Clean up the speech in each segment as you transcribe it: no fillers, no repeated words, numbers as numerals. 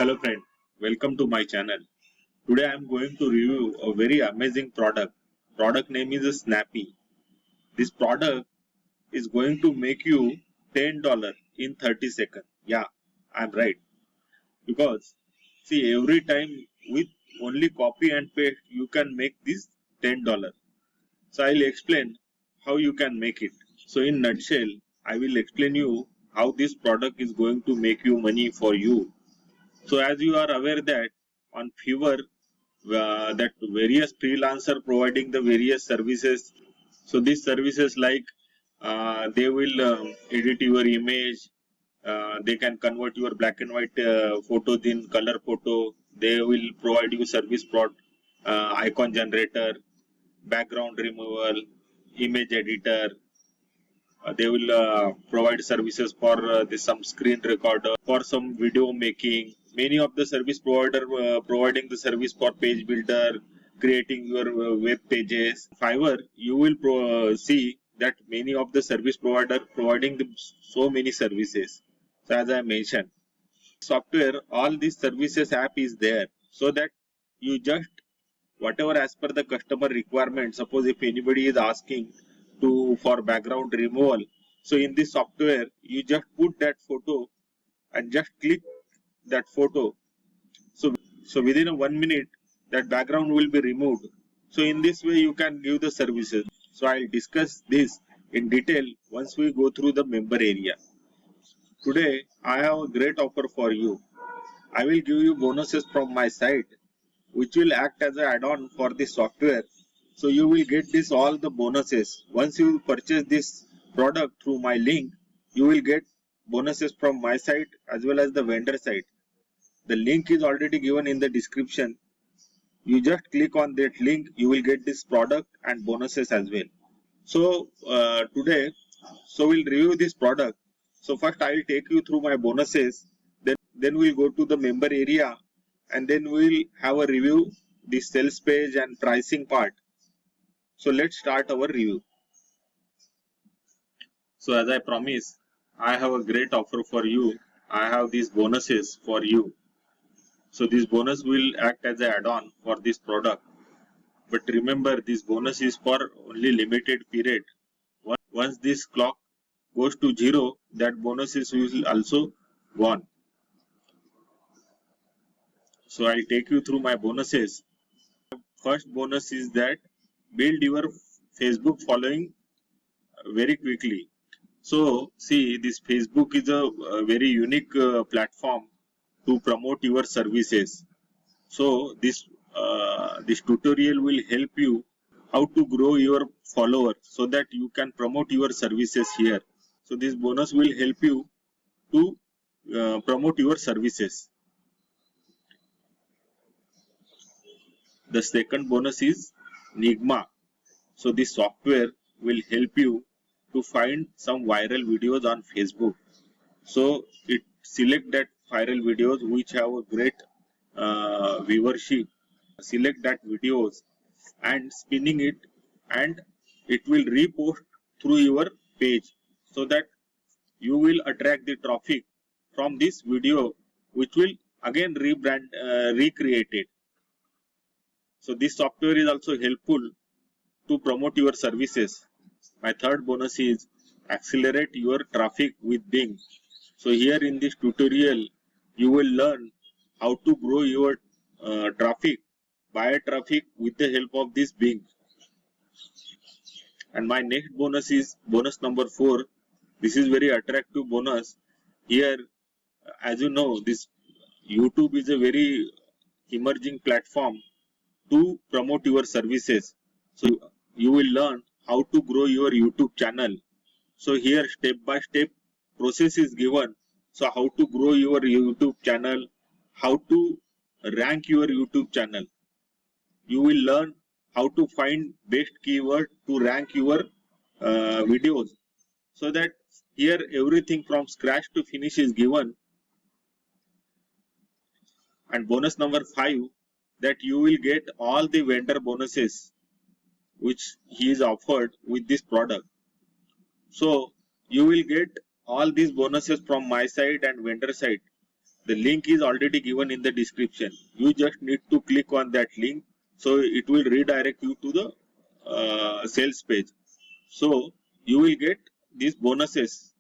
Hello friend, welcome to my channel. Today I am going to review a very amazing product. Product name is Snappy. This product is going to make you $10 in 30 seconds. Yeah, I am right. Because see, every time with only copy and paste you can make this $10. So I will explain how you can make it. So in nutshell, I will explain you how this product is going to make you money for you. So as you are aware that on Fiverr, that various freelancer providing the various services. So these services like they will edit your image, they can convert your black and white photos in color photo. They will provide you service plot, icon generator, background removal, image editor. They will provide services for some screen recorder, for some video making. Many of the service provider providing the service for page builder, creating your web pages. Fiverr, you will see that many of the service provider providing so many services. So as I mentioned, software, all these services app is there, so that you just whatever as per the customer requirement. Suppose if anybody is asking for background removal, so in this software you just put that photo and just click that photo. So within a 1 minute that background will be removed. So in this way you can give the services. So I'll discuss this in detail once we go through the member area. Today I have a great offer for you. I will give you bonuses from my site which will act as an add-on for this software. So you will get this all the bonuses. Once you purchase this product through my link, you will get bonuses from my site as well as the vendor site. The link is already given in the description. You just click on that link, you will get this product and bonuses as well. So today, we'll review this product. So first I will take you through my bonuses. Then we'll go to the member area, and then we'll have a review, the sales page and pricing part. So let's start our review. So as I promised, I have a great offer for you. I have these bonuses for you. So this bonus will act as an add-on for this product. But remember, this bonus is for only limited period. Once this clock goes to 0, that bonus is will also gone. So I'll take you through my bonuses. First bonus is that build your Facebook following very quickly. So see, this Facebook is a very unique platform to promote your services. So this tutorial will help you how to grow your followers so that you can promote your services here. So this bonus will help you to promote your services. The second bonus is Nigma. So this software will help you to find some viral videos on Facebook. So it select that viral videos which have a great viewership. Select that videos and spinning it, and it will repost through your page, so that you will attract the traffic from this video, which will again recreate it. So this software is also helpful to promote your services. My third bonus is accelerate your traffic with Bing. So here in this tutorial, you will learn how to grow your traffic, buy traffic with the help of this Bing. And my next bonus is bonus number 4. This is very attractive bonus. Here, as you know, this YouTube is a very emerging platform to promote your services. So you will learn how to grow your YouTube channel. So here step by step process is given. So how to grow your YouTube channel, how to rank your YouTube channel. You will learn how to find best keyword to rank your videos. So that here everything from scratch to finish is given. And bonus number 5, that you will get all the vendor bonuses which he is offered with this product. So you will get all these bonuses from my side and vendor side. The link is already given in the description. You just need to click on that link, so it will redirect you to the sales page. So you will get these bonuses.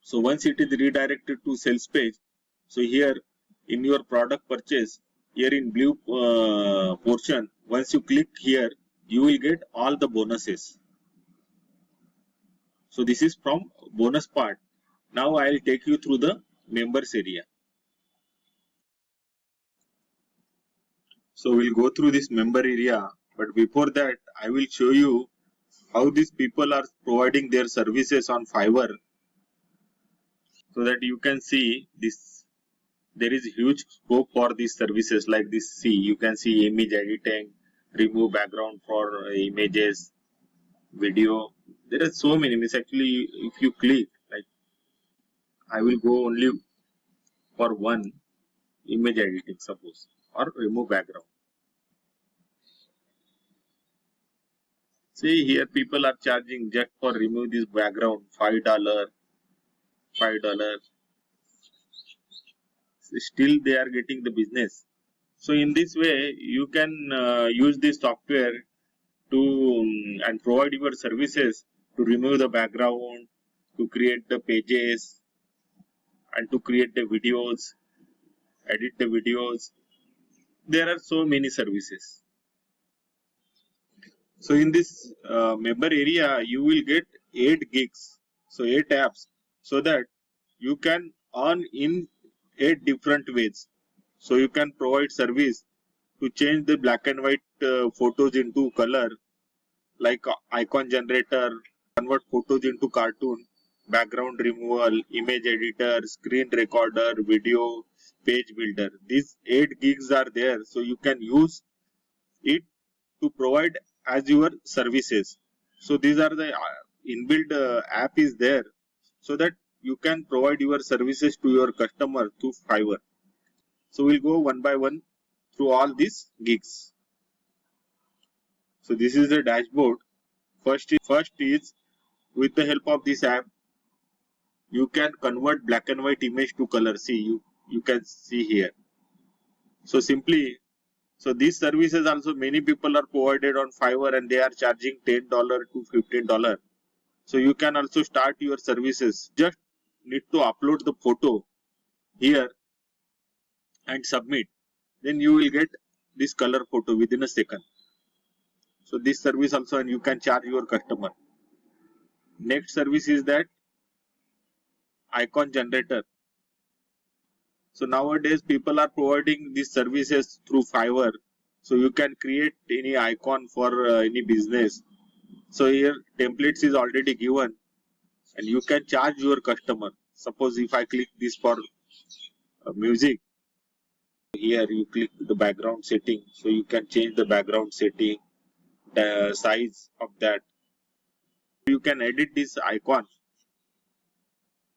So once it is redirected to sales page, so here in your product purchase, here in blue portion, once you click here, you will get all the bonuses. So this is from bonus part. Now I will take you through the members area. So we'll go through this member area, but before that I will show you how these people are providing their services on Fiverr, so that you can see this. There is huge scope for these services like this. See, you can see image editing, remove background for images, video. There are so many. Means actually, if you click, like I will go only for one, image editing, suppose, or remove background. See here, people are charging just for remove this background $5, $5. Still, they are getting the business. So in this way, you can use this software to and provide your services to remove the background, to create the pages, and to create the videos, edit the videos. There are so many services. So in this member area, you will get 8 gigs, so 8 apps, so that you can earn in 8 different ways. So you can provide service to change the black and white photos into color, like icon generator, convert photos into cartoon, background removal, image editor, screen recorder, video, page builder. These 8 gigs are there, so you can use it to provide as your services. So these are the inbuilt app is there, so that you can provide your services to your customer through Fiverr. So we'll go one by one through all these gigs. So this is the dashboard. First is with the help of this app, you can convert black and white image to color. See, you can see here. So simply, so these services also many people are provided on Fiverr, and they are charging $10 to $15. So you can also start your services. Just need to upload the photo here and submit. Then you will get this color photo within a second. So this service also, and you can charge your customer. Next service is that icon generator. So nowadays people are providing these services through Fiverr. So you can create any icon for any business. So here templates is already given, and you can charge your customer. Suppose if I click this for music, here you click the background setting. So you can change the background setting, the size of that. You can edit this icon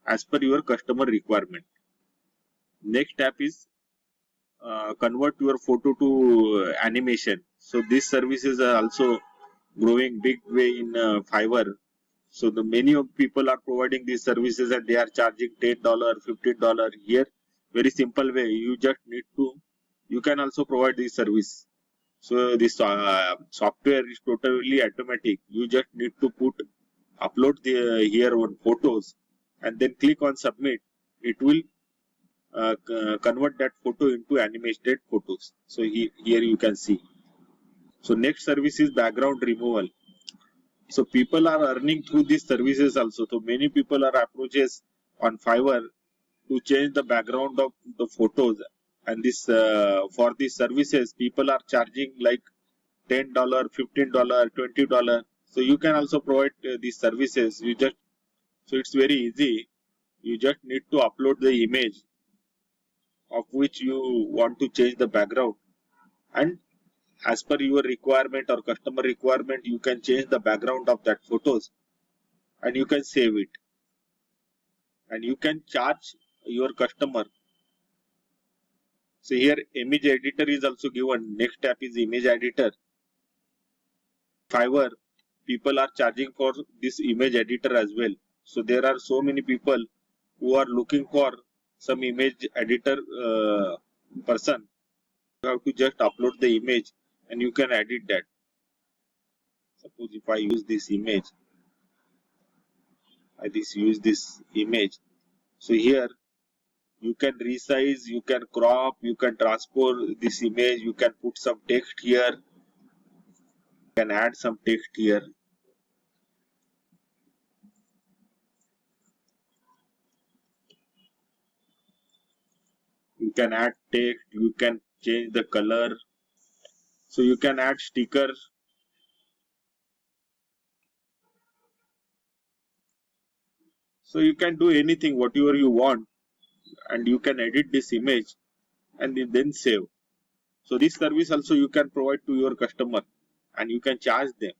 as per your customer requirement. Next step is convert your photo to animation. So these services are also growing big way in Fiverr. So the many of people are providing these services, and they are charging $10, $15 here. Very simple way. You just need to. You can also provide this service. So this software is totally automatic. You just need to upload the here one photos, and then click on submit. It will convert that photo into animated photos. So here you can see. So next service is background removal. So people are earning through these services also. So many people are approaches on Fiverr to change the background of the photos, and this for these services people are charging like $10, $15, $20. So you can also provide these services. So it's very easy. You just need to upload the image of which you want to change the background, and as per your requirement or customer requirement, you can change the background of that photos, and you can save it, and you can charge your customer. So here image editor is also given. Next tab is image editor. Fiverr, people are charging for this image editor as well. So there are so many people who are looking for some image editor person, you have to just upload the image and you can edit that. Suppose if I use this image, use this image. So here you can resize, you can crop, you can transpose this image, you can put some text here, you can add some text here. You can add text, you can change the color. So you can add stickers. So you can do anything, whatever you want, and you can edit this image and then save. So this service also you can provide to your customer and you can charge them.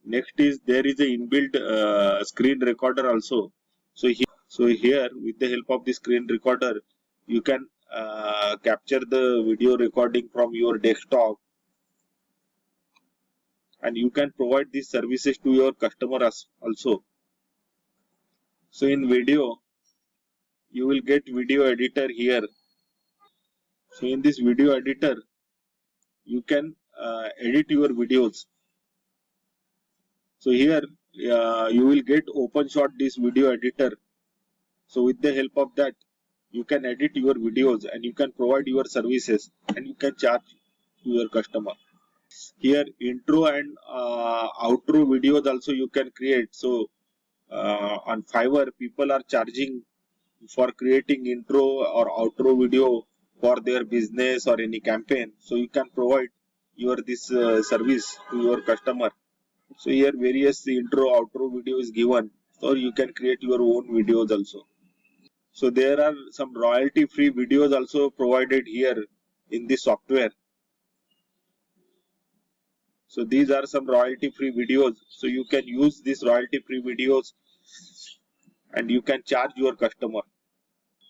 Next is there is a inbuilt screen recorder also. So here with the help of the screen recorder, you can capture the video recording from your desktop and you can provide these services to your customers also. So in video, you will get video editor here. So in this video editor, you can edit your videos. So here you will get OpenShot this video editor. So with the help of that, you can edit your videos and you can provide your services and you can charge to your customer. Here intro and outro videos also you can create. So on Fiverr, people are charging for creating intro or outro video for their business or any campaign. So you can provide this service to your customer. So here various intro outro video is given, or you can create your own videos also. So there are some royalty free videos also provided here in this software. So these are some royalty free videos. So you can use these royalty free videos and you can charge your customer.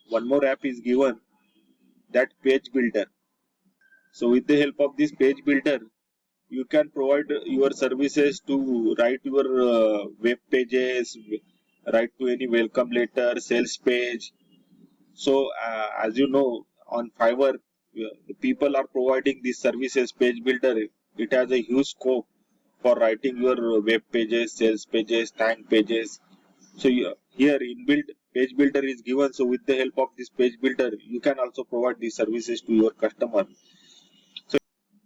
One more app is given, that Page Builder. So with the help of this Page Builder, you can provide your services to write your web pages, write to any welcome letter, sales page. So as you know, on Fiverr, the people are providing these services. Page Builder, it has a huge scope for writing your web pages, sales pages, thank pages. So here inbuilt Page Builder is given. So with the help of this Page Builder, you can also provide these services to your customer.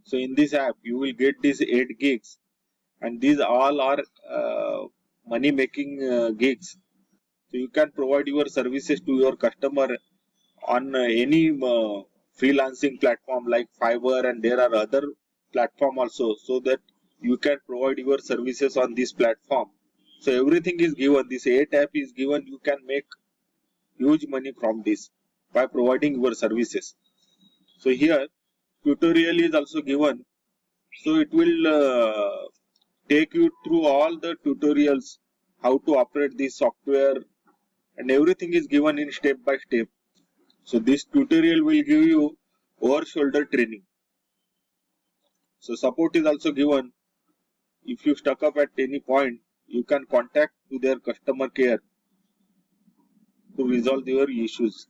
So in this app, you will get these 8 gigs, and these all are money making gigs. So you can provide your services to your customer on any freelancing platform like Fiverr, and there are other platform also, so that you can provide your services on this platform. So everything is given. This 8 app is given. You can make huge money from this by providing your services. So here tutorial is also given. So it will take you through all the tutorials, how to operate this software, and everything is given in step by step. So this tutorial will give you over shoulder training. So support is also given. If you stuck up at any point, you can contact to their customer care to resolve your issues.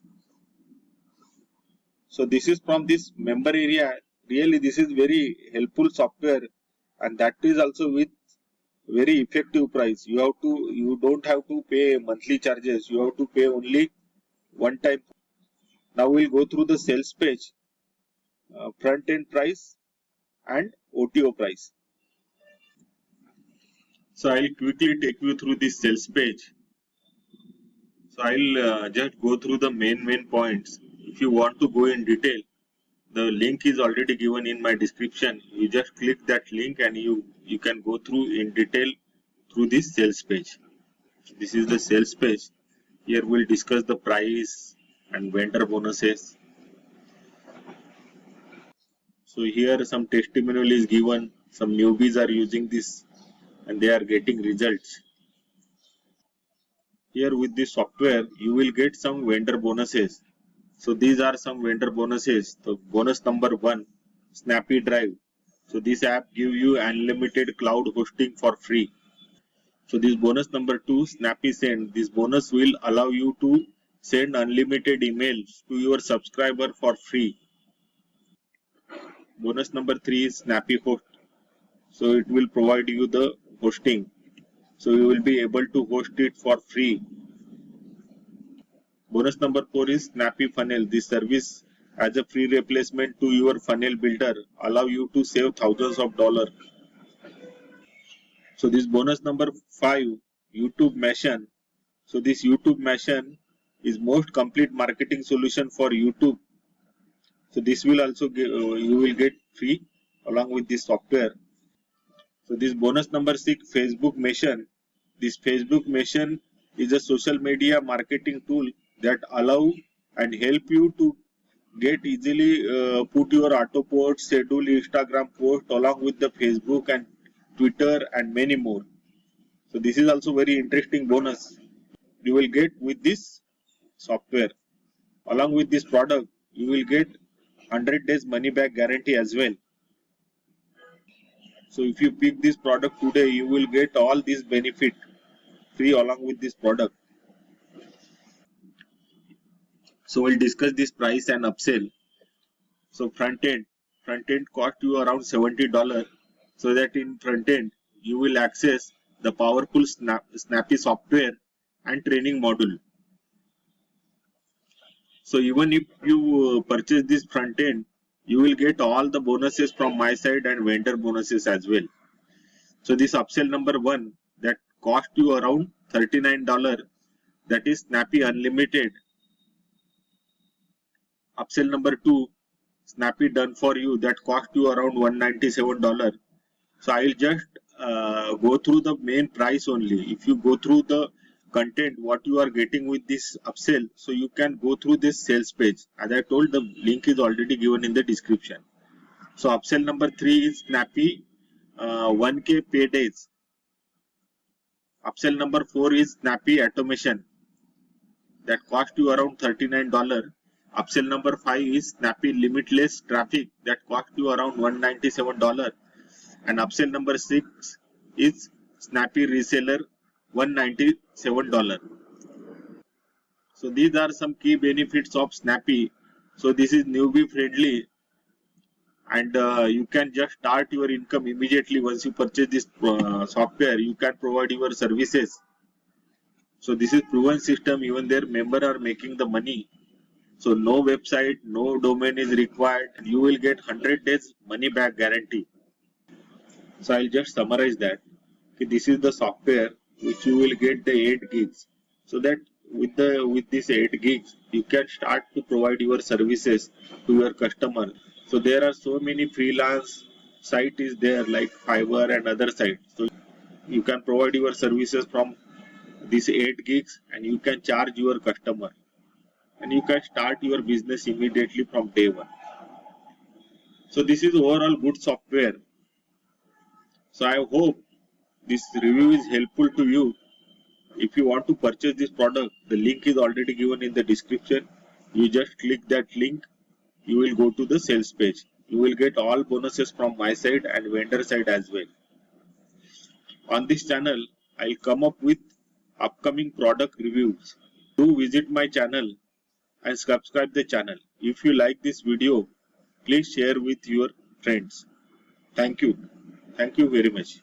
So this is from this member area. Really, this is very helpful software, and that is also with very effective price. You don't have to pay monthly charges. You have to pay only one time. Now we'll go through the sales page, front end price and OTO price. So I'll quickly take you through this sales page. So I'll just go through the main points. If you want to go in detail, the link is already given in my description. You just click that link and you can go through in detail through this sales page. This is the sales page. Here we'll discuss the price and vendor bonuses. So here some testimonial is given. Some newbies are using this and they are getting results. Here with this software, you will get some vendor bonuses. So these are some vendor bonuses. So bonus number 1, Snappy Drive. So this app gives you unlimited cloud hosting for free. So this bonus number 2, Snappy Send. This bonus will allow you to send unlimited emails to your subscriber for free. Bonus number 3 is Snappy Host. So it will provide you the hosting. So you will be able to host it for free. Bonus number 4 is Snappy Funnel. This service as a free replacement to your funnel builder allow you to save thousands of dollars. So this bonus number 5, YouTube Mation. So this YouTube Mation is most complete marketing solution for YouTube. So this will also you will get free along with this software. So this bonus number 6, Facebook Mation. This Facebook Mation is a social media marketing tool that allow and help you to get easily put your auto posts, schedule Instagram post along with the Facebook and Twitter and many more. So this is also very interesting bonus you will get with this software. Along with this product, you will get 100 days money back guarantee as well. So if you pick this product today, you will get all these benefit free along with this product. So we'll discuss this price and upsell. So front end cost you around $70. So that in front end you will access the powerful Snappy software and training module. So even if you purchase this front end, you will get all the bonuses from my side and vendor bonuses as well. So this upsell number 1 that cost you around $39, that is Snappy Unlimited. Upsell number 2, Snappy Done For You, that cost you around $197. So I will just go through the main price only. If you go through the content what you are getting with this upsell, so you can go through this sales page. As I told, the link is already given in the description. So upsell number 3 is Snappy 1K pay days. Upsell number 4 is Snappy Automation, that cost you around $39. Upsell number 5 is Snappy Limitless Traffic, that cost you around $197. And upsell number 6 is Snappy Reseller, $197. So these are some key benefits of Snappy. So this is newbie friendly, and you can just start your income immediately once you purchase this software. You can provide your services. So this is proven system. Even their member are making the money. So no website, no domain is required. You will get 100 days money back guarantee. So I'll just summarize that. Okay, this is the software which you will get the 8 gigs. So that with this 8 gigs, you can start to provide your services to your customer. So there are so many freelance site is there like Fiverr and other sites. So you can provide your services from this 8 gigs and you can charge your customer. And you can start your business immediately from day 1. So this is overall good software. So I hope this review is helpful to you. If you want to purchase this product, the link is already given in the description. You just click that link. You will go to the sales page. You will get all bonuses from my side and vendor side as well. On this channel, I'll come up with upcoming product reviews. Do visit my channel and subscribe the channel. If you like this video, please share with your friends. Thank you. Thank you very much.